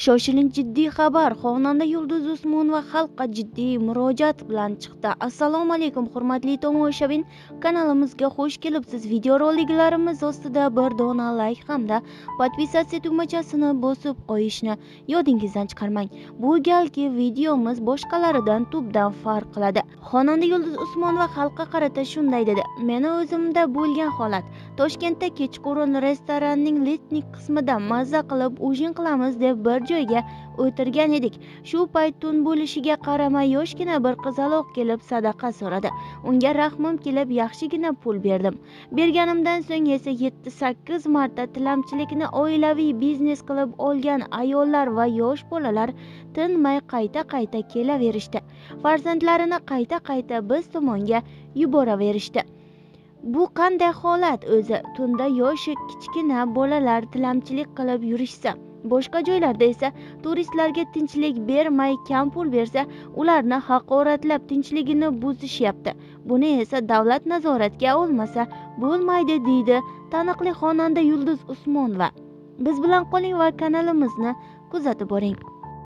Shoshilinch jiddiy xabar. Xonanda Yulduz Usmonova xalqqa jiddiy murojaat bilan chiqdi. Assalomu alaykum hurmatli tomoshabin, kanalimizga xush kelibsiz. Videoroliklarimiz ostida bir dona like hamda podpisatsiya tugmachasini bosib qo'yishni yodingizdan chiqarmang. Bu galgi videomiz boshqalaridan tubdan farq qiladi. Xonanda Yulduz Usmonova xalqqa qarata shunday dedi: "Meni o'zimda bo'lgan holat. Toshkentda kechqurun restoranning letnik qismida mazza qilib ujin qilamiz deb bir joyga o'tirgan edik. Shu payt tun bo'lishiga qaramay yoshgina bir qizaloq kelib sadaqa so'radi. Unga rahmim kelib yaxshigina pul berdim. Berganimdan so'ng esa 7-8 marta tilamchilikni oilaviy biznes qilib olgan ayollar va yosh bolalar tinmay qayta kelaverishdi. Farzandlarini qayta biz tomonga yuboraverishdi. Bu qanday holat o'zi? Tunda yoshi kichkina bolalar tilamchilik qilib yurishsa, boshqa joylarda esa turistlarga tinchlik bermay kam pul bersa, ularni haqoratlab tinchligini buzishyapti. Buni esa davlat nazoratga olmasa bo'lmaydi", deydi taniqli xonanda Yulduz Usmonova. Biz bilan qoling va kanalimizni kuzatib boring.